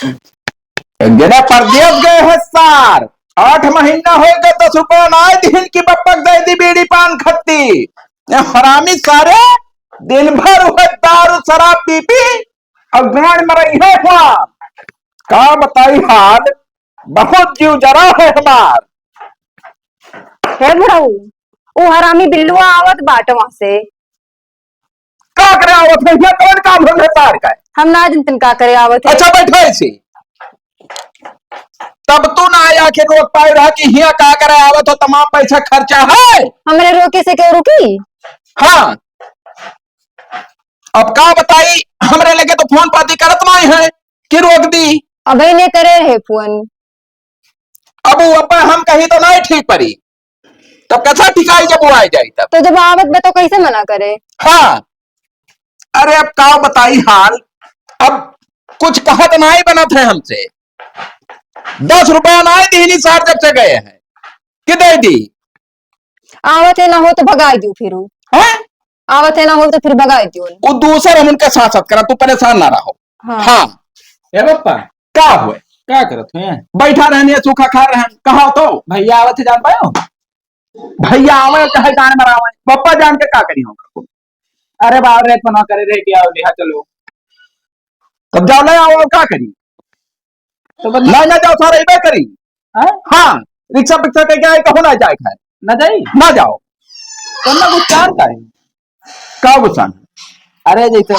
गिने परदेश गए है सार 8 महीना हो गए 10 रुपया ना दिन की बप्पक दे दी बीड़ी पान खत्ती हरामी सारे दिन भर हुए दारू शराब पी पी और गांड में रही है वहां का बताई हाल बहुत जीव जरा है हमार। हे बुढ़ऊ वो हरामी बिल्लुआ आवत बाट वहां से। का करे आवत है कौन काम होने सार का हम ना दिन का करे आवत है। अच्छा बैठे सी तब तू ना आया के रोक पाए रहा कि हिया का करे आवत हो तमाम पैसा खर्चा है हमरे रोके से क्यों रुकी। हाँ अब का बताई हमरे लगे तो फोन पाती करत नहीं है कि रोक दी अभी ने करे है फोन। अब वो अब्बा हम कहीं तो नहीं ठीक पड़ी तब कैसा ठिकाई जब वो आ जाए तब तो जब आवत में तो कैसे मना करे। हाँ अरे अब का बताई हाल अब कुछ कहत नहीं बनत है हमसे 10 रुपया नहीं दी सार जब से गए हैं कि दे दी आवत है ना हो तो भगाई दू फिर है आवत है ना हो तो फिर भगाई दू वो दूसरे हम उनके साथ करा तू परेशान ना रहो। हाँ ए बप्पा क्या हुए क्या करत है बैठा रहने सूखा खा रहे हैं कहा तो भैया आवत है जान पायो भैया आवे चाहे जान मरावे पप्पा जान के का करी होगा अरे बाहर रेत बना करे रह गया लिहा चलो तब जाओ ले आओ क्या करी तो ना ना जाओ सारे इबे करी हाँ हाँ रिक्शा पिक्शा के क्या कहो ना जाए खाए ना जाई ना जाओ तो ना कुछ काम का है का गुस्सा अरे जैसे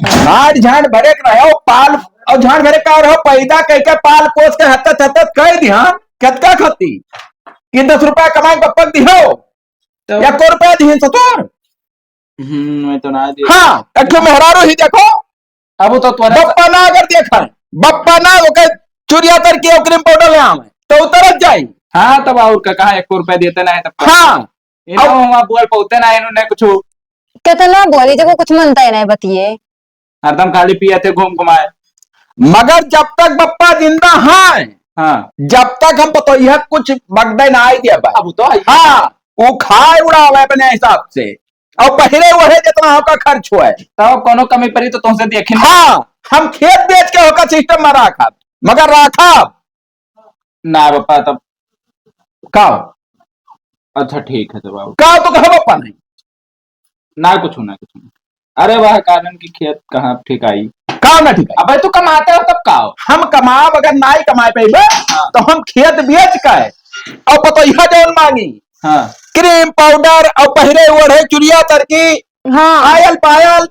झाड़ झाड़ भरे के रहो पाल और झाड़ भरे का रहो पैदा कह के पाल पोस के हत्त हत्त कह दी हाँ कतका खती कि 10 रुपया कमाए पप्पक दिहो तो या को रुपया दी सतोर मैं तो ना दी हाँ एक मेहरारू ही देखो अब तो तुम्हारे बप्पा ना अगर देखा बप्पा ना ओके चुरिया तर के क्रीम पाउडर ले आवे तो उतरत जाई। हाँ तब और का कहा 1 रुपया देते ना है तब हाँ इनो हम बोल पौते ना इन्होंने कुछ कितना बोली जब कुछ मनता है नहीं बतिए हरदम खाली पिए थे घूम घुमाए मगर जब तक बप्पा जिंदा है हाँ जब तक हम तो यह कुछ बगदे ना आई दिया अब तो आई हाँ वो खाए उड़ावे अपने हिसाब से और पहले वो है जितना आपका खर्च हुआ है तब कोनो कमी पड़ी तो तुमसे देखे हाँ हम खेत बेच के होकर सिस्टम में रखा मगर रखा ना बप्पा तब का अच्छा ठीक है तो बाबू का तो कहो बप्पा नहीं ना कुछ अरे वह कारण की खेत कहाँ ठीक आई का ना ठीक है अबे तू कमाते हो तब का हो हम कमाब अगर ना ही कमाए पे तो हम खेत बेच के और पतोहिया जौन मांगी हाँ क्रीम पाउडर और पहरे ओढ़े चुरिया तरकी हाँ आयल पायल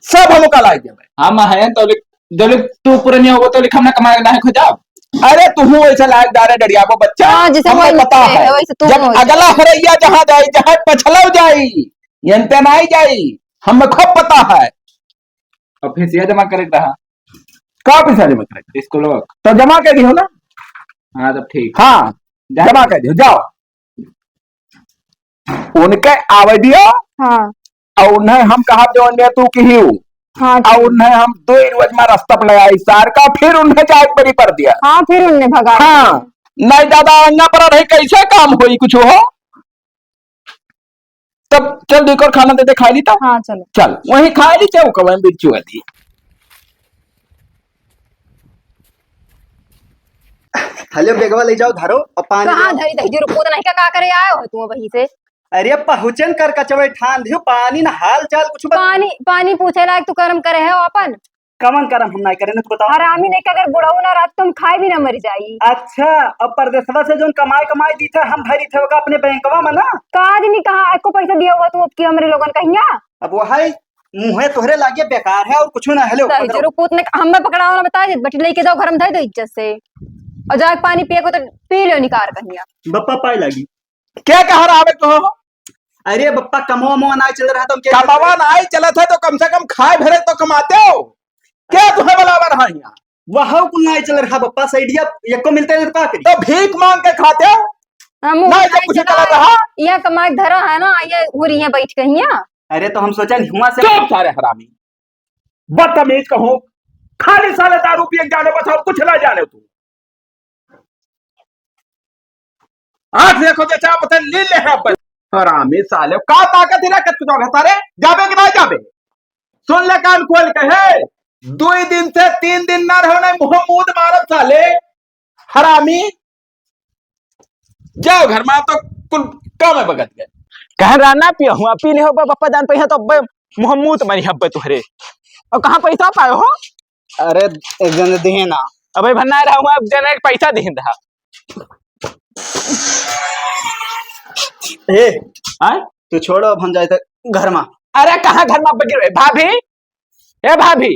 सब हम कल आई देवे। हम है तो जब तू पुरानी होगा तो लिखा हमने कमाए ना है खुजाब अरे तुम ऐसे लायकदार है डरिया को बच्चा हाँ, जैसे हमको वही पता है वैसे तुम जब हो जाए। अगला हरैया जहाँ जाए जहाँ पछलव जाई यंते नहीं जाई हमें खूब पता है। और फीसिया जमा करे रहा का पैसा जमा करे स्कूल तो जमा कर दियो ना। हाँ तब ठीक हाँ जमा कर दियो जाओ उनके आवे दियो हाँ और उन्हें हम कहा जो ने तू की ही हाँ और उन्हें हम 2 रोज में रास्ता पर लगाई सार का फिर उन्हें जाए परी पर दिया। हाँ फिर उनने भगा हाँ नहीं दादा अंगा पर रही कैसे काम होई कुछ हो तब चल देखो खाना दे दे खा ली तब हाँ चलो चल वही खा ली चाहे कब बिरचू थी। हेलो बेगवा ले जाओ धारो और पानी कहाँ ले आओ। धरी धरी रुको तो नहीं का करे आए हो तुम वहीं से। अरे पहुँचन कर कचवे ठान दियो पानी ना हाल चाल कुछ पानी पानी पूछे लायक तू कर्म करे है अपन कमन करम हम नहीं करे ना तू बताओ। हरामी ने अगर बुढ़ऊ ना रात तुम खाए भी ना मर जाई। अच्छा अब परदेशवा से जो कमाई दी थे हम भरी थे अपने बैंकवा में ना काज नहीं कहा आपको पैसा दिया हुआ तू अब की हमरे लोगन कहिया अब वो है मुँहे तोहरे लागे बेकार है और कुछ ना। हेलो रुको ने हमें पकड़ाओ ना बता दे बटी लेके जाओ घर में धर दो इज्जत से और जाके पानी पिए को तो पी लो निकार कहिया। बप्पा पाई लगी क्या कह रहा है तो अरे बप्पा कमवा मुआ ना चल रहा था क्या कमावा नहीं चला था तो कम से कम खाए भरे तो कमाते हो क्या तुम्हें बलावा रहा यहाँ वह कुल नहीं चल रहा बप्पा साइडिया एक को मिलते हैं तो क्या करी तो भीख मांग के खाते हो नहीं जब कुछ चला रहा यहाँ कमाई धरा है ना ये हो रही है बैठ के यहाँ। अरे तो हम सोचा हुआ से चुप सारे हरामी बदतमीज कहो खाली साले दारू पिए जाने बताओ कुछ ना जाने तू आंख देखो जैसे आप पता ले ले पर हरामी साले का ताकत ही ना कत कुछ सारे जाबे कि नहीं जाबे सुन ले कान खोल के है 2 दिन से 3 दिन ना रहो मुंह मूद मारब साले हरामी। जाओ घर में तो कुल काम है बगत गए। कह रहा ना पिया हुआ पी ले हो पप्पा जान पैसा तो मुहम्मूद मरी हब्बे तुहरे। और कहाँ पैसा पाए हो? अरे एक जन दिए ना। अबे भन्ना रहा हूँ अब जने पैसा दे रहा। ए आय तू छोड़ो अब हम जाए थे घर में। अरे कहाँ घर में बगिर भाभी? ए भाभी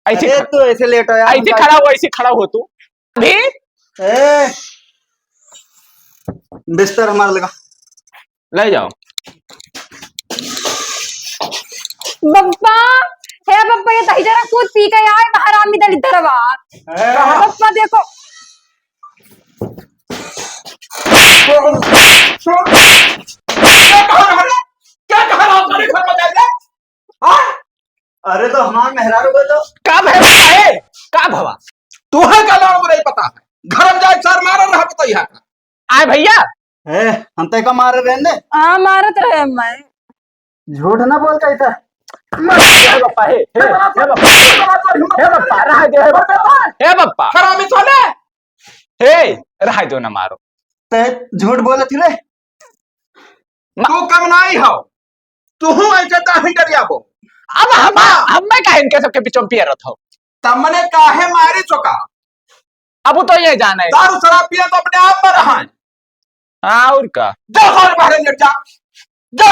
ऐसे अरे तू ऐसे लेट आया ऐसे खड़ा हो, ऐसे खड़ा हो तू भी। ए बिस्तर हमारा लगा ले जाओ। बप्पा हे बप्पा ये दही जरा कूद पी के आए बाहर आमी दल दरवा। बप्पा देखो क्या कहा रहा हूँ घर में जाए? अरे तो हमार मेहरारू बोलो का भवा है? का भवा तू है का नाम नहीं पता है घर में जाए सर मार रहा पता यहाँ का। आए भैया ए हम ते का मारे रहने हाँ मारत रहे मैं। झूठ ना बोल कैसा हे बप्पा हे बप्पा हे बप्पा रहा दो हे बप्पा हरामी साले। हे रहा दो ना मारो। ते झूठ बोले थी रे। तू कम नहीं हो तू हूँ ऐसे ताही डरिया बो। अब हम मैं काहे इनके सबके बीचों में पियरत हो? तमने काहे मारी चुका। अब तो ये जाना है। दारू शराब पिया तो अपने आप में रहा है। हाँ और का जा घर बाहर लेट जा जा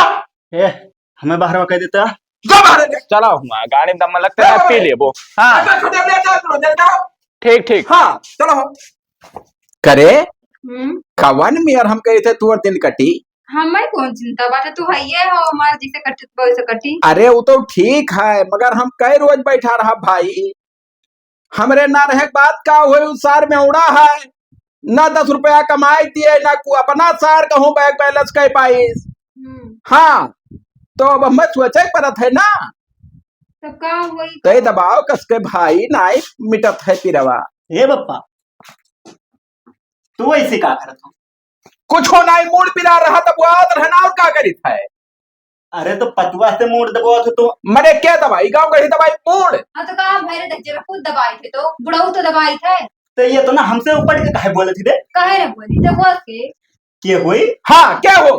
ए हमें बाहर कह देता जा बाहर ले। चलो हुआ गाड़ी में दम लगता है पी ले वो। हाँ ठीक ठीक। हाँ चलो करे कवन मियर हम कहे थे तुअर दिन कटी। हमें कौन चिंता बाटे तू है हो हमारे जिसे कटी तो वैसे कटी। अरे वो तो ठीक है मगर हम कई रोज बैठा रहा भाई हमरे ना रहे बात का हुए उस सार में उड़ा है ना 10 रुपया कमाई दिए ना अपना सार कहूँ बैग बैलेंस कह पाइस। हाँ तो अब हमें सोचे परत है ना तो का हुई कई दबाव कसके भाई नाई मिटत है पिरवा। ए बप्पा तू ऐसे का करत हो? कुछ हो नहीं मूड पिला रहा तब बात रहना और क्या करी था। अरे तो पतुआ से मूड दबा तो मने क्या दवाई गाँव गई दवाई मूड। हाँ तो कहा भैरे दज्जे में खुद दबाई थे तो बुढ़ऊ तो दबाई थे। तो ये तो ना हमसे ऊपर के काहे बोले थी रे कहे ना बोली तो बोल के हुई। हाँ क्या हो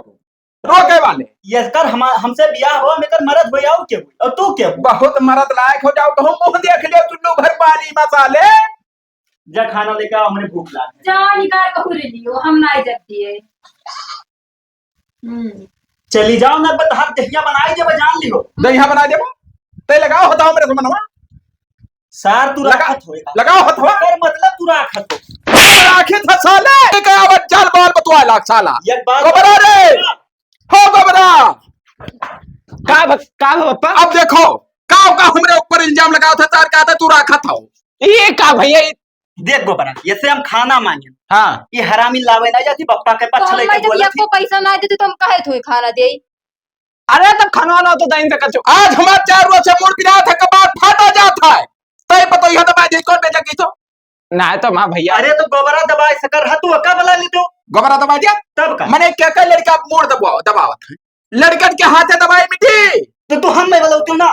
रोके वाले ये कर हमसे बियाह हुआ मैं कर मरद हो जाओ क्या हुई और तू क्या हुई? बहुत मरद लायक हो जाओ तो हम मुंह देख लियो चुल्लू भर पानी मसाले। जा खाना लेकर आओ हमने भूख लाग जा निकाल कहू ले लियो हम ना इज्जत दिए। चली जाओ ना बता दहिया बनाई जब जान लियो दहिया बना देबो ते लगाओ होता मेरे से मनवा सार तू राखत होएगा लगाओ हथवा कर मतलब तू राखत हो राखी था साले के आवत चाल बाल बतवा लाख साला एक बात गोबरा रे हो गोबरा का बप्पा अब देखो काव का हमरे ऊपर इल्जाम लगाओ था चार का था तू राखा था ये का भैया देख गोबरा ये से हम खाना मांगे हाँ ये हरामी लावे ना जाती बप्पा के पास तो चले हम के जब बोले यको पैसा ना देते तो हम कहे थे खाना दे। अरे तब खाना ना तो दाइन तक कचो आज हमारे 4 रोज से मूड पिला था कबाड़ फाटा जाता है तय पता यह दबा दे कौन बेचा की तो ना तो मां भैया अरे तो गोबरा दबाए सकर तू का बला ले तो गोबरा दबा दिया तब का मैंने क्या क्या लड़का मोड़ दबावत है लड़कन के हाथे दबाई मिट्टी तो तू हम नहीं बोलो तू ना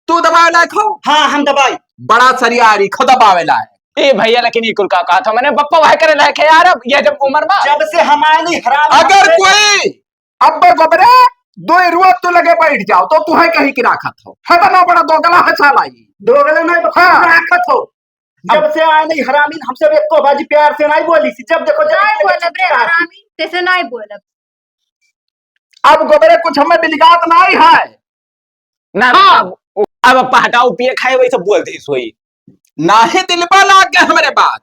तू दबावे लायक हो। हाँ हम दबाई बड़ा सरियारी खुद दबावे लायक ए भैया लेकिन ये कुल का कहा था मैंने बप्पा वह करे लायक है यार। अब ये जब उम्र में जब से हमारे नहीं हराम अगर कोई अब गोबरे 2 रोज तू लगे बैठ जाओ तो तू है कहीं की राखत हो है ना बड़ा दोगला है साला ये दोगले नहीं तो हाँ। राखत हो जब से आए नहीं हरामी हमसे एक को बाजी प्यार से नहीं बोली सी जब देखो नहीं बोलब रे हरामी तैसे नहीं बोलब। अब गोबरे कुछ हमें बिलगात नहीं है ना अब अप्पा हटाओ पिए खाए वही सब बोलते सोई ना ही दिल पर लाग गए हमारे बात।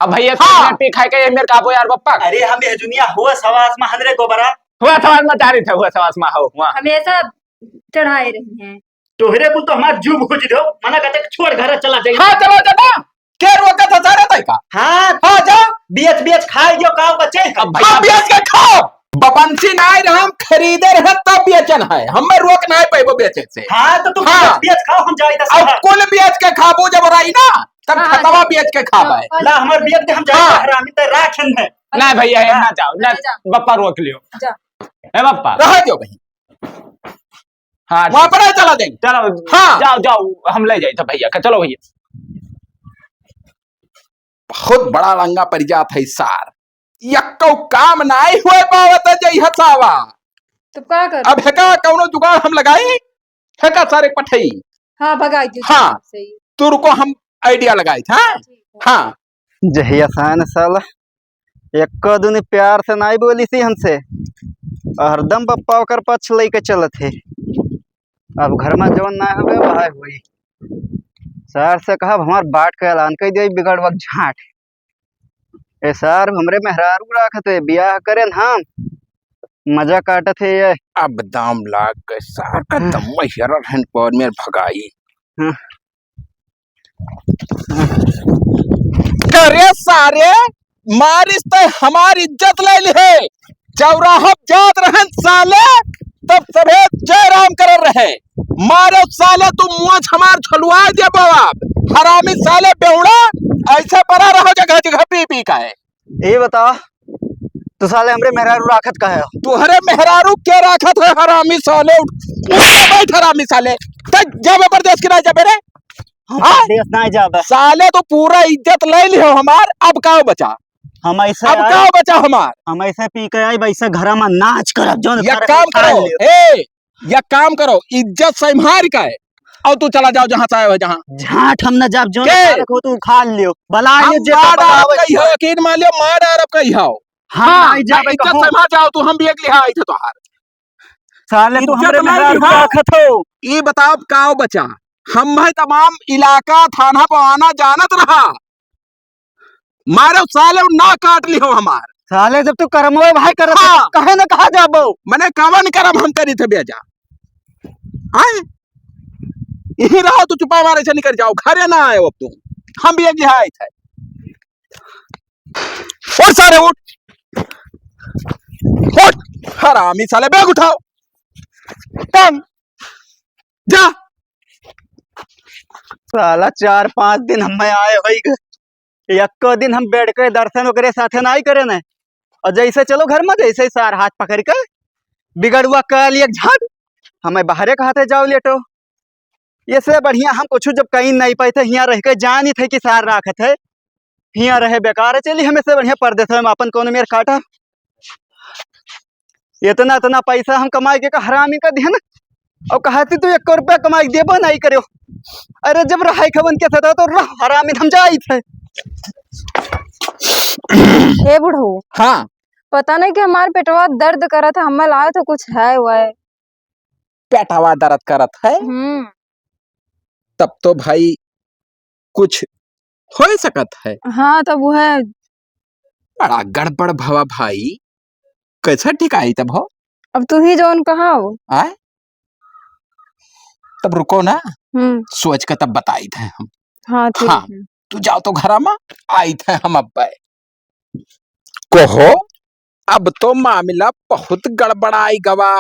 अब भैया हाँ। पी खाए के मेरे काबो यार बप्पा अरे हम ये दुनिया हुआ सवास में हंदरे गोबरा हुआ सवास में तारी था हुआ सवास में हो हुआ हमेशा चढ़ाए रही हैं तोहरे को तो हमार जुब खोज दो मना कहते छोड़ घर चला जाए। हाँ चलो चलो के रोका था सारे तय का हाँ हाँ जा बीएच बीएच खाए जो काव बच्चे अब भैया हाँ बेच के खाओ बपंसी नहीं रहे हम खरीदे रहे तब बेचन है हमें रोक नहीं पाइबो बेचे से। हाँ तो तुम हाँ। बीएच खाओ हम जाए अब कुल बेच के खाबो जब रही ना तब हाँ, खतवा बेच के खाबे ला हमार बीएच दे हम जाए हाँ। हरामी ते राखन है ना भैया है ना जाओ ना जा। बप्पा रोक लियो जा ए बप्पा रह दो भाई हाँ वहां पर चला देंगे। चलो हाँ। जाओ जाओ हम ले जाए तो भैया का, चलो भैया। बहुत बड़ा रंगा पड़ जात है सार, यक्को काम नाई हुए पावत जई हसावा। तो क्या कर? अब हेका कौनो जुगाड़ हम लगाई, हेका सारे पठई। हाँ भगाई थी हाँ। से ही। तुर को हम आइडिया लगाए थे। हाँ जही आसान साला एक दुनी प्यार से नहीं बोली सी हमसे, हरदम पप्पा ओकर पक्ष लेके चलत है। अब घर में जवन ना हवे वह हुई। सर से कहा हमार बाट का ऐलान कर दिया बिगड़ वक्त झाट। ए सर हमरे मेहरारू राखत है बियाह करें हम मजा काटत है ये। अब दाम लाग गए सार का दम रहन पर मेरे भगाई। हाँ। करे सारे मारिस तो हमारी इज्जत ले ली है। चौराहा जात रहन साले तब सभे जय राम कर रहे, मारो साले तुम मुँह हमार छलुआ दे बाप हरामी साले बेउड़ा ऐसे पड़ा रहो जगह जगह पी पी का है। ये बता तू साले हमरे मेहरारू राखत का है? तुहरे मेहरारू क्या राखत है हरामी साले? बैठ हरामी साले जब प्रदेश की राजा बेरे। हाँ? देश ना जाबे साले तो पूरा इज्जत ले लियो हमार, अब का बचा? हम ऐसे अब का बचा हमार? हम ऐसे पी के आई वैसे घर में नाच करब जो या काम करो, ए या काम करो इज्जत संभाल का है और तू चला जाओ जहाँ चाहे हो। जहाँ झाट हम न जाब जो के? को तू खा लियो बला हम ले जे मार डालब कही हो, यकीन मान लियो मार डालब कही हो। हाँ नहीं जाबे इज्जत कहूं संभाल जाओ तू, हम भी एक लिहाई थे तोहार। साले तू इज्जत हमरे नहीं, मेहरारू हाँ। राखत हो। ये बताओ का बचा? हम भाई तमाम इलाका थाना पवाना जानत रहा, मारो साले ना काट लियो हमार। साले जब तू करमोए भाई करत हाँ। कहे न कहा जाबो मने कवन करम हम करी थे बेजा। आए यही रहो तू चुपा मारे से निकल जाओ, घरे ना आए अब तू, हम भी एक लिहाई थे। और सारे उठ उठ हरामी साले, बैग उठाओ टंग जा। साला 4-5 दिन हम आए होई एक दिन हम बैठ के दर्शन ओकरे साथे नहीं करे न, और जैसे चलो घर में जैसे ही सार हाथ पकड़ के बिगड़ुआ कर लिए झाड़ हमें बाहरे कहते जाओ लेटो। ये से बढ़िया हम कुछ जब कहीं नहीं पाए थे यहाँ रह के जान ही थे कि सार राखत है, यहाँ रहे बेकार है। चलिए हमें से बढ़िया परदेश में अपन कौन मेरे काटा इतना इतना पैसा हम कमाए के का हरामी का ध्यान और कहती तू 1 रुपया कमाई देबो नहीं करो। अरे जब रहाई खबन के था तो रह हरामी हम जाई थे। हे बुढ़ऊ, हाँ पता नहीं कि हमारे पेटवा दर्द करा था, हमें लाया तो कुछ है वह। पेटवा दर्द करत है तब तो भाई कुछ हो सकत है। हाँ तब वो है। बड़ा गड़बड़ भवा भाई, कैसा ठिकाई तब हो? अब तू ही जौन कहा हो। आए तब रुको ना, हम्म। सोच के तब बताई थे हम। हाँ ठीक हाँ। है। तू जाओ तो घर में आई थे हम अब कहो। अब तो मामला बहुत गड़बड़ाई गवा,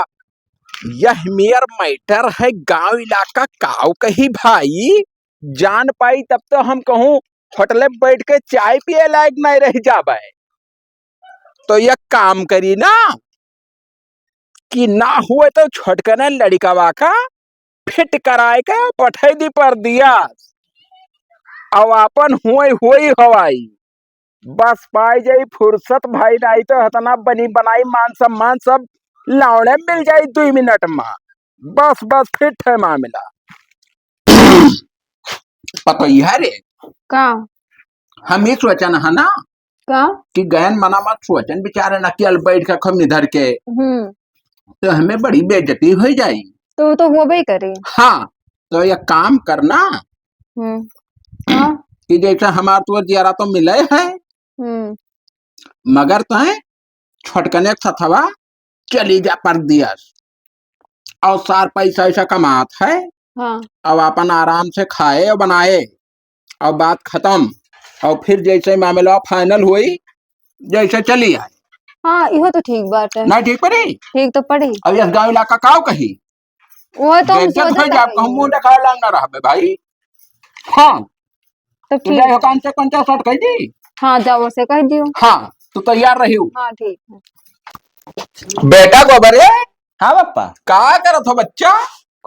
यह मेयर मैटर है गांव इलाका काव कही भाई जान पाई तब तो हम कहूँ होटल में बैठ के चाय पिए लायक नहीं रह जाबे। तो यह काम करी ना कि ना हुए तो छोटकने लड़िकावा का फिट कराए के पठे दी पर दिया अब अपन हुए हुई हवाई बस पाई जाई फुर्सत भाई, नहीं तो हतना बनी बनाई मान सम्मान सब लौड़े मिल जाई 2 मिनट में। बस बस फिट है मामला। पता ही है रे का हम ये सोचन है ना का कि गहन मना मत सोचन बेचारे नकियल बैठ के खम इधर के तो हमें बड़ी बेइज्जती हो जाई। तो वो भी करे। हाँ तो ये काम करना हाँ। कि जैसा हमार तो जियारा तो मिले है मगर तो है छोटकने सथवा चली जा पर दिया और सार पैसा ऐसा कमात है। हाँ। अब अपन आराम से खाए और बनाए और बात खत्म और फिर जैसे मामला फाइनल हुई जैसे चली आए। हाँ इहो तो ठीक बात है। नहीं ठीक पड़ी? ठीक तो पड़ी। अब इस गांव इलाका काव कही वो तो हम बेइज्जत हो सोचत जा हई। कहूं मुंह दिखा लांगा रहा भाई। हाँ तो तू ठीक जाए है। कौन से कौन सा शर्ट कही थी? हाँ जाओ से कह दियो। हाँ तू तैयार रही हूँ। हाँ ठीक है। बेटा गोबरे हाँ पापा का करत हो बच्चा?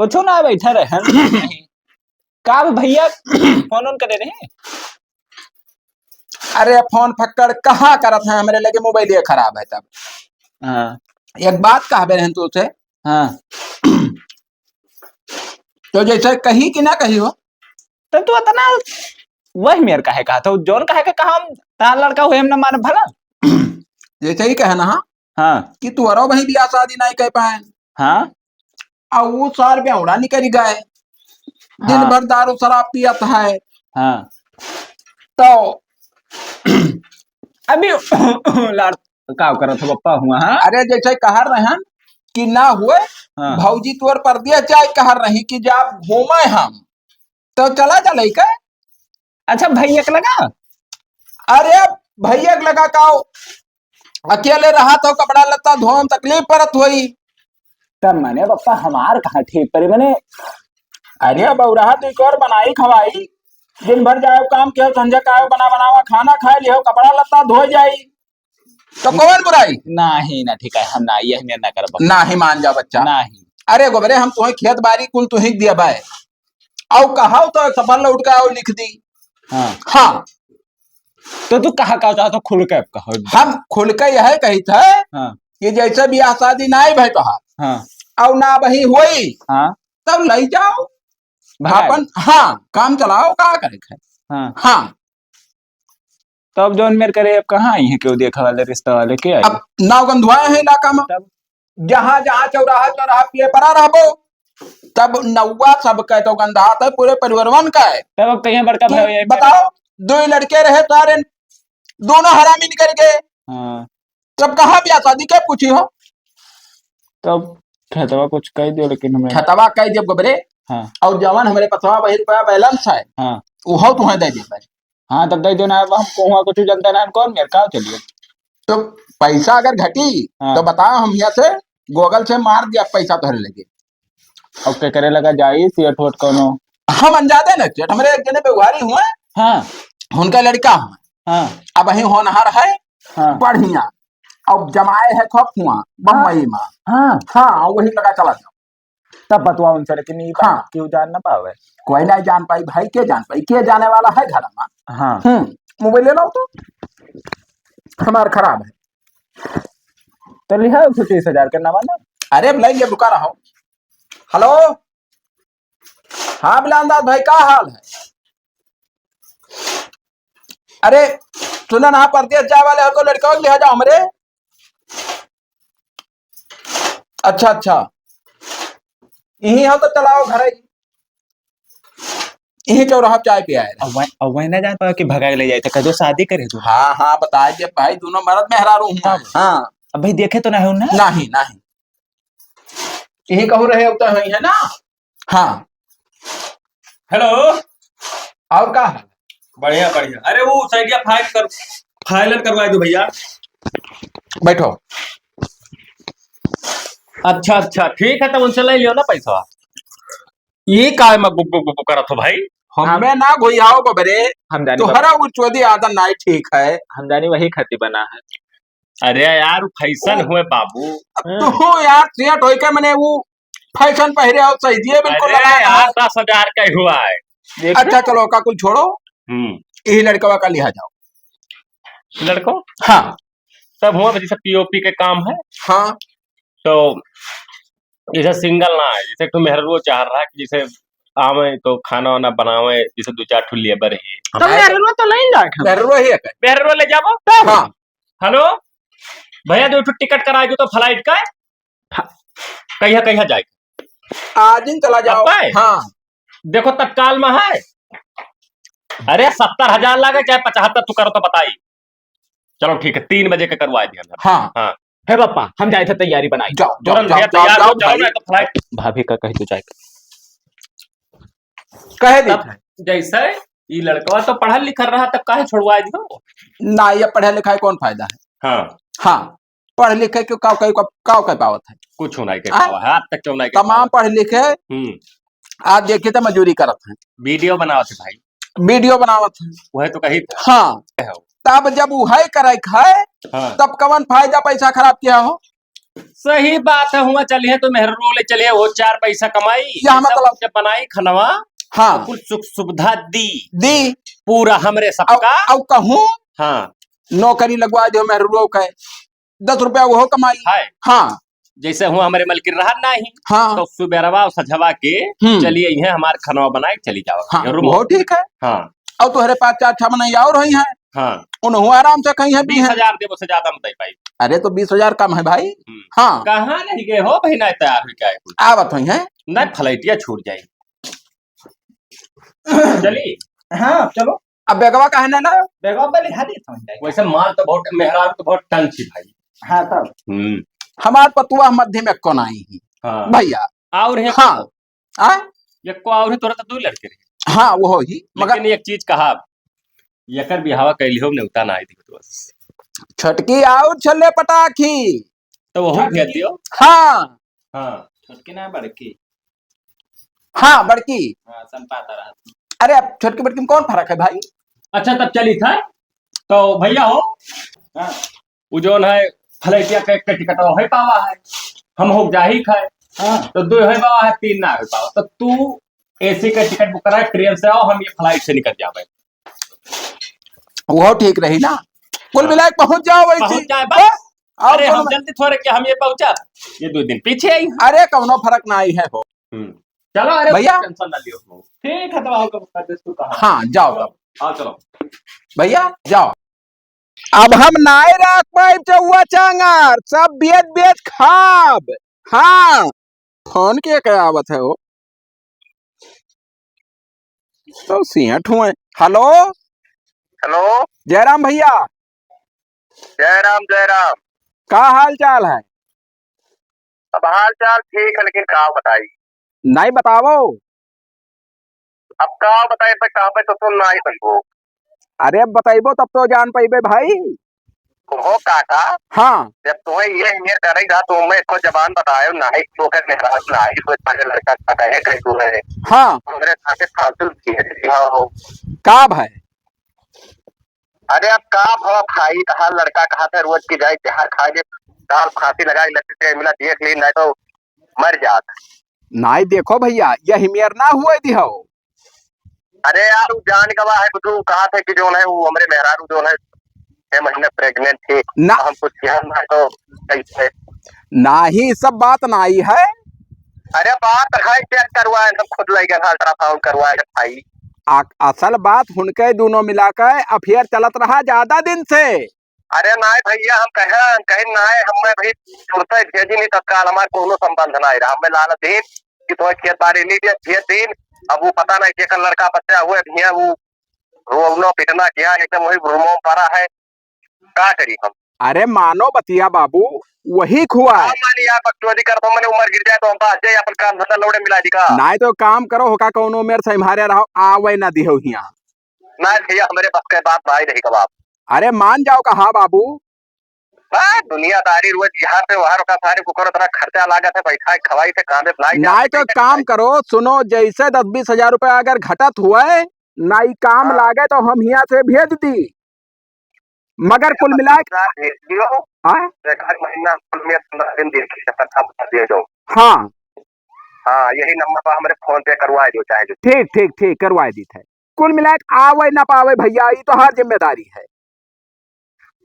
कुछ ना बैठा रहे का भैया फोन ऑन करे रहे। अरे फोन फक्कड़ कहाँ करत है, हमारे लगे मोबाइल ये खराब है तब। हाँ एक बात कहबे रहन तो उसे, हाँ तो जैसे कही कि ना कही हो, तब तू इतना वही मेरे काहे कहा था जोन काहे के कहा हम तार लड़का हुए हम ना माने भला। जैसे ही कहना हाँ हाँ कि तू अरो वही बियाह शादी नहीं कह पाए, हाँ और वो सार बेवड़ा निकल गए, दिन हाँ भर दारू शराब पियत है। हाँ तो अभी लाड़ का करत हो पप्पा हुआ। हाँ अरे जैसे कह रहन कि ना हुए हाँ भौजी तोर पर दिया चाय कह रही कि जब घूमे हम तो चला चले का। अच्छा भैया के लगा। अरे भैया के लगा का अकेले रहा तो कपड़ा लत्ता धोम तकलीफ परत हुई। तब मैंने पप्पा हमार कहा ठीक पर मैंने अरे बउरहा तू एक और बनाई खवाई, दिन भर जाओ काम किया, संजय का बना बनावा खाना खा लियो, कपड़ा लत्ता धो जाई तो कौन बुराई। नहीं ना ठीक है हम ना ये ना कर पप्पा ना ही मान जा बच्चा। नहीं। अरे गोबरे हम तुम्हें खेत बाड़ी कुल तू ही दिया बाय और कहा तो सफल उठ का और लिख दी। हाँ हाँ तो तू कहा का चाहो तो खुल के कहो। हम खुल के यह कही थे हाँ कि जैसे बियाह शादी ना ही भाई तोहार हाँ और ना वही हुई हाँ तब ले जाओ भगाए। अपन, हाँ काम चलाओ का करे। हाँ हाँ तब जोन मेरे करे अब कहाँ आई है क्यों देखा वाले रिश्ता वाले के आई। अब नाव गंधुआए है इलाका में, तब जहाँ जहाँ चौराहा चौराहा पिए पड़ा रहबो तब नौवा सब कह तो गंधात है पूरे परिवारवन का है। तब अब कहीं बड़का कि भाई बताओ दो ही लड़के रहे सारे दोनों हरामी निकल गए, हाँ तब कहाँ ब्याह शादी क्या पूछी हो। तब खेतवा कुछ कह दियो लेकिन हमें खतवा कह जब गोबरे हाँ और जवान हमारे पसवा वही रुपया बैलेंस है हाँ वो तुम्हें दे दे भाई। हाँ तब दे दो ना हम को कुछ जानता ना कौन मेरे का चलिए। तो पैसा अगर घटी हाँ। तो बताओ हम यहाँ से गूगल से मार दिया पैसा तो लगे। अब क्या करे लगा जाई सेठ वोट कोनो हम अनजाते न चेट हमारे एक जने व्यवहारी हुए, हाँ उनका लड़का हुआ हाँ अब वही होनहार है हाँ बढ़िया और जमाए है खप हुआ बम्बई में। हाँ हाँ वही लगा चला जाओ। तब बतवा उनसे लेकिन नहीं हाँ। क्यों जान ना पावे। कोई नहीं जान पाई भाई, के जान पाई के जाने वाला है घर में। हाँ मोबाइल ले लो तो हमारा खराब है। तो लिहा 30,000 के नवा ना। अरे लाइए रुका रहो। हेलो हाँ बिलानदास भाई का हाल है। अरे सुना ना परदेश जाए वाले हो तो लड़का ले जाओ हमरे। अच्छा अच्छा यही हो तो चलाओ घर यही चौराहा चाय पिया है। अब वही ना जान पावे कि भगा के ले जाए कदो शादी करे तू। हाँ हाँ बताइए भाई दोनों मर्द मेहरारू हूँ। हाँ अब भाई देखे तो ना है ना। नहीं नहीं यही कहूँ रहे होता है ना। हाँ हेलो और का है? बढ़िया बढ़िया। अरे वो साइडिया फाइल करवा दो भैया। बैठो। अच्छा अच्छा ठीक है तब उनसे ले लियो ना पैसा। ये काय में बुक बुक बुक करत हो भाई। हमें ना घुइयाओ बबरे हम जानी तुम्हारा वो चौधरी आदत नहीं ठीक है। हम जानी वही खती बना है। अरे यार फैशन हुए बाबू। तो यार सेट होई के मैंने वो फैशन पहरे और सही दिए बिल्कुल अरे लगा यार 10,000 का ही हुआ है। अच्छा चलो का कुल छोड़ो यही लड़का का लिहा जाओ। लड़को हाँ तब हुआ जैसे पीओपी के काम है हाँ तो जैसे सिंगल ना है जैसे तो मेहर वो चाह रहा है कि जैसे आवे तो खाना वाना बनावे जैसे 2-4 ठुल लेबर ही तो मेरे तो नहीं जाए जरूर ही है। मेहर वो ले जाबो। हाँ हेलो भैया 2 ट्टिकट करा दो तो फ्लाइट का कहिया कहिया जाए। आज ही चला जाओ। अब्बे? हाँ देखो तत्काल में है। अरे 70,000 लागे चाहे 75 तू करो तो बताई। चलो ठीक है 3 बजे के करवा दिया। हाँ हाँ हे पापा हम जाए थे तैयारी बनाई। जाओ जाओ तुरंत जाओ भैया जाओ तैयार हो जाओ जाओ भाई ना तो फ्लाइट भाभी का कही तू जाए। कह दी तब जैसे ये लड़का तो पढ़ा लिखा रहा तब काहे छुड़वा दियो। ना ये पढ़े लिखाए कौन फायदा है। हाँ हाँ पढ़ लिखे क्यों काव कह पावत है। कुछ नहीं के हाँ? पावा है आज तक क्यों नहीं के तमाम पढ़ लिखे पावा। आज देखिए तो मजूरी करत है, वीडियो बनाओ थे भाई वीडियो बनावत है। वह तो कही था। हाँ तब जब वो है करे है हाँ तब कवन फायदा पैसा खराब किया हो। सही बात है, हुआ चलिए तो मेहरो ले चलिए, वो 4 पैसा कमाई, या सब मतलब- जब बनाई खनवा, हाँ कुछ सुख सुविधा दी दी पूरा हमरे सबका। अब कहूँ हाँ नौकरी लगवा दो मेहरू का 10 रुपया वो कमाई। है, हाँ जैसे हुआ हमारे मलकिन रहा नहीं, हाँ तो सुबेरवा सजवा के चलिए यही हमारे खनवा बनाए चली जाओ। हाँ जरूर वो ठीक है। हाँ और तुम्हारे पास 4 बनाई और रही है, हाँ, उन्होंने आराम से कहीं है भी है। 20,000 देवो से ज्यादा मत दे पाई। अरे तो 20,000 कम है भाई। हाँ कहाँ नहीं गए हो भाई, ना तैयार हुई क्या है कुछ, आवत हुई है। नहीं फ्लाइटिया छूट जाएगी। चलिए हाँ चलो। अब बेगवा कहे ना ना बेगवा पे लिखा दी समझ जाए। वैसे माल तो बहुत, मेहरान तो बहुत टंग थी भाई। हाँ तब हम्म, हमार पतुआ मध्य में कौन आई ही हाँ भैया। और है हाँ आ? ये को और है, तोरा तो 2 लड़के रहे। हाँ वो ही मगर लेकिन एक चीज कहा, यकर बिहावा कैलियो ने उताना आई थी तो बस, छटकी और छल्ले पटाखी। तो वो भेज दियो। हाँ हाँ छोटकी ना बड़की। हाँ बड़की। हाँ संपाता रहा। अरे अब छोटकी बड़की में कौन फर्क है भाई। अच्छा तब चली था तो भैया हो, हाँ वो जोन है फ्लाइटिया के टिकट है पावा है, हम हो जा ही खाए, हाँ तो 2 है पावा है, 3 ना है पावा, तो तू एसी का टिकट बुक करा, ट्रेन से आओ, हम ये फ्लाइट से निकल जावे। वो ठीक रही ना, कुल मिला के पहुंच जाओ वैसे। पहुंच जाए बस। और अरे कौन- हम जल्दी थोड़े कि हम ये पहुंचा, ये 2 दिन पीछे आई। अरे कौनो फर्क ना आई है हो। चलो अरे भैया। टेंशन ना लियो। ठीक है, तो आओ कब कर दे तू कहा। हाँ जाओ तब हाँ चलो भैया जाओ। अब हम नाय राख पाए चौवा चांगार सब बेच बेच खाब। हाँ फोन के क्या आवत है वो तो सिंह ठुए। हेलो हेलो, जयराम भैया, जय राम जय राम। का हाल चाल है। अब हाल चाल ठीक है, लेकिन का बताई, नहीं बतावो। अब का बताए पे का पे तो तुम ना ही बनबो। अरे अब बताइबो तब तो जान पाइबे भाई। हो काका, हाँ जब तुम्हें ये इंजीनियर कर रही था तो मैं इसको जबान बतायो ना ही तो कर मेहराज ना ही तो पहले लड़का का कहे कहीं तू है हाँ मेरे साथे फालतू की है। हो का भाई। अरे अब का भाव खाई कहा लड़का कहा था रोज की जाए जहर खाए जे दाल फांसी लगाई लगती से मिला देख ली नहीं तो मर जात। नहीं देखो भैया यही मेर ना हुए दिहो। अरे यार वो जान गवा है तू कहा था कि जो है वो हमारे मेहरारू जो है 6 महीने प्रेग्नेंट थी ना हम कुछ ध्यान ना तो कैसे। ना ही सब बात ना आई है। अरे बात है चेक करवाए सब खुद लगे अल्ट्रासाउंड करवाए भाई। असल बात उनके दोनों मिलाकर अफेयर चलत रहा ज्यादा दिन से। अरे ना भैया हम कहे ना हमें भाई जुड़ते भेजी नहीं तत्काल हमारे कोनो संबंध ना रहा। हमें लाल दिन कि तुम्हें खेत बाड़ी ली भेज दिन। अब वो पता नहीं कि लड़का बच्चा हुए भैया वो रोवनो पिटना किया एकदम वही रूमों पड़ा है क्या करी हम। अरे मानो बतिया बाबू वही खुआ है। मानी यार बकचोदी कर तो मैंने उम्र गिर जाए तो हम बात जाए अपन काम धंधा लौड़े मिला दी का ना तो काम करो होका कौनो मेर से हमारे रहो आवे ना दिहो हिया। ना भैया हमारे बस के बात भाई नहीं कबाब। अरे मान जाओ कहा बाबू। दुनियादारी रोज यहाँ से वहां का सारे कुकर तरह खर्चा लागत है पैसा खवाई से कांदे लाई ना तो काम करो सुनो जैसे 10-20 हजार रुपया अगर घटत हुआ ना ही काम हाँ। लागे तो हम यहाँ से भेज दी मगर कुल मिला महीना में 15 दिन दे दो। हाँ हाँ यही नंबर पर हमारे फोन पे करवाए दो चाहे जो। ठीक ठीक ठीक करवाए दी थे। कुल मिला आवे ना पावे भैया ये तो हर जिम्मेदारी है।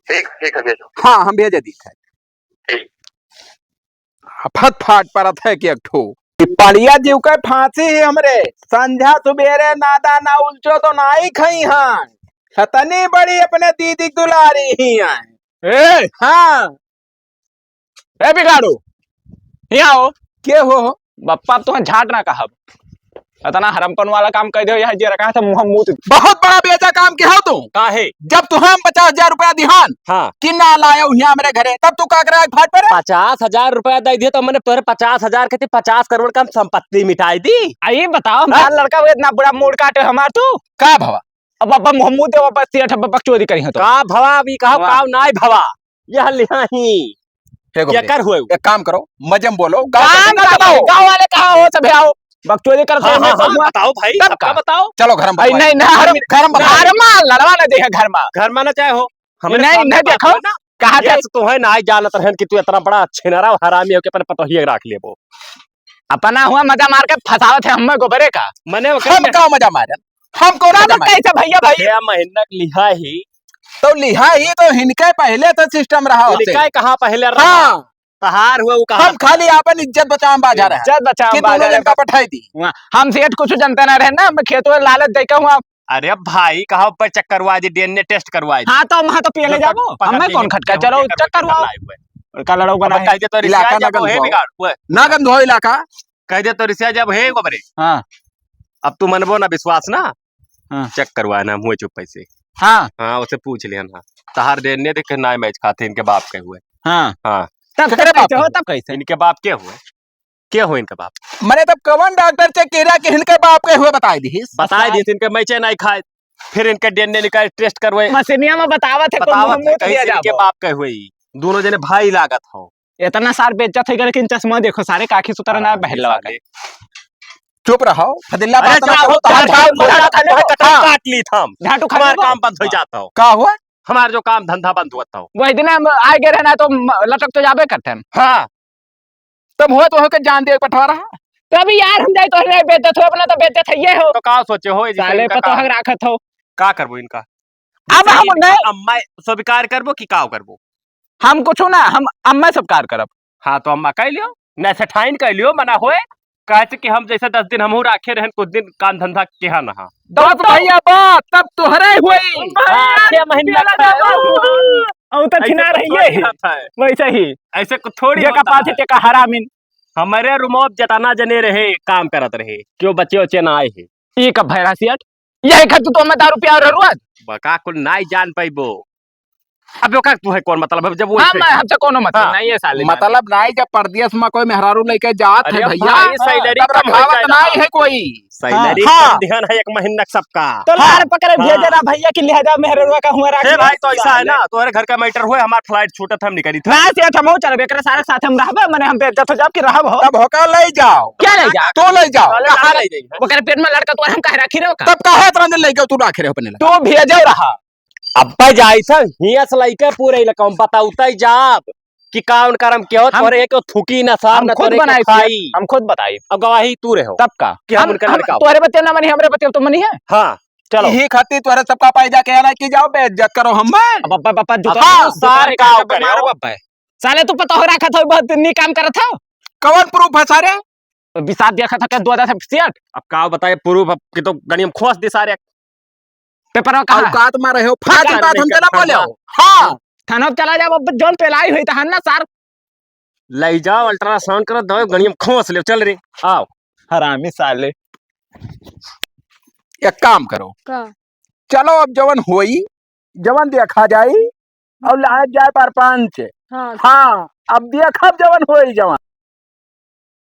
ठीक है भेजो। हाँ हम भेज दी थे। ठीक। फट फाट परत है कि एक ठो पड़िया जीव के फांसी है हमरे संध्या सुबेरे नादा ना उलचो तो ना ही खई हाँ खतनी बड़ी अपने दीदी दुलारी ही हैं। ए हाँ ए बिगाड़ो यहाँ आओ। के हो बप्पा तुम्हें झाट ना कहा, इतना हरमपन वाला काम कर दो। यहाँ जे रखा था मुंह मुंह बहुत बड़ा बेचा काम के हो तू। का है। जब तू हम 50,000 रुपया दिहान हाँ कि ना लायो यहाँ मेरे घरे तब तू का करे फाट पर 50,000 रुपया दे दिए तो मैंने तोरे 50,000 के 50 करोड़ का संपत्ति मिटाई दी। आइए बताओ हमारा लड़का वो इतना बुरा मूड काटे हमार तू का भवा। अब बाबा मोहम्मद दे वापस सिया ठब्बा बकचोदी करी हो तो का भवा भी कहो वाह। काव नाय भवा यह लिया ही क्या कर हुए। एक काम करो मजम बोलो काम करो गांव वाले कहा हो सब आओ बकचोदी करते हैं बताओ भाई तब सबका का? बताओ। चलो घर में भाई नहीं घर में घर में लड़वा ना दे घर में घर माना चाहे हो नहीं नहीं देखो कहा थे यस तो है ना जानत रहन कि तू इतना बड़ा छिनरा हरामी हो के अपन पतोहिए राख लेबो। अपना हुआ मजा मार के फसावत है हमें गोबरे का। मने हम का मजा मारन, हम को मजा मारन। कैसे भैया भाई 6 महीना के लिहा ही तो लिहा ही तो हिनके पहले तो सिस्टम रहा होते। लिखा कहाँ पहले रहा हाँ, तहार हुआ वो कहा हम खाली अपन इज्जत बचाव बाजा रहे इज्जत बचाओ कि दोनों जन का पठाई दी। हम सेठ कुछ जनता ना रहे ना, मैं खेतों में लालच देखा हूँ। अरे भाई कहा पर चेक करवा दी डीएनए टेस्ट करवा दी। हाँ तो वहाँ तो पियले जाबो, हमें कौन खटका, चलो चेक करवाओ। का लड़ो बना कह दे तो इलाका रिश्ता ना जब है गंदवाओ। बिगाड़ हुए ना गंद हो इलाका। कह दे तो रिश्ता जब है गोबरे। हाँ अब तू मनबो ना विश्वास ना, हाँ। चेक करवाना मुँह चुप पैसे। हाँ हाँ उसे पूछ लिया ना, तहार डीएनए देखे ना मैच खाते इनके बाप के हुए। हाँ हाँ तब केकरे बाप कैसे हो, तब कैसे इनके बाप के हुए, के हुए इनके बाप मैंने तब कवन डॉक्टर चेक किया कि इनके बाप के हुए बताई दी। बताए दिए थे, इनके मैचे नहीं खाए, फिर इनके डीएनए निकाल टेस्ट करवाए, मसीनिया में बतावत है, बतावत मुंह तो कहीं दिया से इनके जाबो। बाप के हुए ही। दोनों जने भाई लागत हो। इतना सार बेइज्जत है लेकिन चश्मा देखो सारे काखी सुतर ना पहलवा का। चुप रहो फदिल्ला अरे बात ना जाओ, करो। तहार तहार काम झाड़ कटा झाड़ कटा हाँ। काट ली था हम। झाटू खा हमारा लेबो। काम बंद हो जाता हो, का हुआ हमारा जो काम धंधा बंद हुआ था। वही दिन हम आए गए रहना तो लटक तो जाबे करते हैं। हाँ तब हुआ तो होकर जान दे पठवा रहा। तो अभी यार हम जाए तो नहीं बेइज्जत हो, अपना तो बेइज्जत है ये हो। तो का सोचे हो जैसे साले इनका पतो काम- हक राखत हो। का करबो इनका। अब हम नहीं, अम्मा स्वीकार करबो कि का करबो। हम कुछ ना, हम अम्मा सब कार करब। हाँ तो अम्मा कह लियो, न सेठाइन कह लियो, मना होए कहते कि हम जैसे 10 दिन हमहू राखे रहन, कुछ दिन काम धंधा केहा नहा। दस भैया बात तब तुहरे हुई। 6 महीना का और तो खिना रही है वैसे ही ऐसे को थोड़ी जे का होता पाथे है। ते का हरामिन। हमारे रूमो जताना जने रहे काम करत रहे, क्यों बच्चे बच्चे ना आए है ये कब भैरा सियट यही खर्च तो हमें दारू पिया रोज। बका कुल नाई जान पाइबो। अब ओका तू है कौन मतलब जब वो हम हमसे कोनो मतलब हाँ, नहीं है साले। मतलब नहीं जब परदेश में कोई मेहरारू लेके जात है अरे भैया भाई, सैलरी तब कम हो रखावत जाए नहीं ना। है कोई। सैलरी हाँ। कम ध्यान है 1 महीना सबका। तो लार पकड़े हाँ। भेजे ना भैया की लिहाजा मेहरवा का हुआ हे भाई तो ऐसा है ना, तुम्हारे घर का मैटर हुए, हमार फ्लाइट छूटत हम निकली था। ना सेठ हम चल बेकर सारे साथ हम रहबे, माने हम बेइज्जत हो जाब कि रहब हो। तब होकर ले जाओ। क्या ले जा तो ले जाओ। कहाँ ले जाइए? ओकर पेट में लड़का तो हम कह राखी रे का तब कहे इतना दिन लेके तू राखे रहे अपने लगे। तो भेजे रहा। अब्बा जाइसा हियास लइके पूरे इलाका में बताउता जाब कि काउन करम के हो, तोरे एक थुकी ना साम हम ना खुद तोरे बनाई के खाई। हम खुद बताई अब गवाही तू रहो तब का कि हम उनका लड़का हो। तोरे बच्चे ना मनी हमरे बच्चे तो मनी है। हाँ चलो यही खातिर तुहरे सबका पायजा के ना कि जाओ बेइज्जत करो हम। पप्पा पप्पा जूता हाँ, सारे का का करे मारो हो। पप्पा साले तू पता हो रखा था बहुत नी काम करत था। कवन प्रूफ है सारे। बिसात देखा था के 2000 सेठ अब का बताए प्रूफ कि तो गणियम खोस दे सारे। पेपर में कहा औकात में रहे हो फाज औकात बात नहीं हम कर जना बोले सकता। हो। हाँ थाना चला जा जोन पेलाई हुई था ना सर। ले जाओ अल्ट्रासाउंड करो, दो गणियम खोस ले, चल रे आओ। हरामी साले। एक काम करो, का चलो अब जवन होई जवन देखा जाई और लाए जाए परपंच। हाँ हाँ अब देखब जवन होई जवन।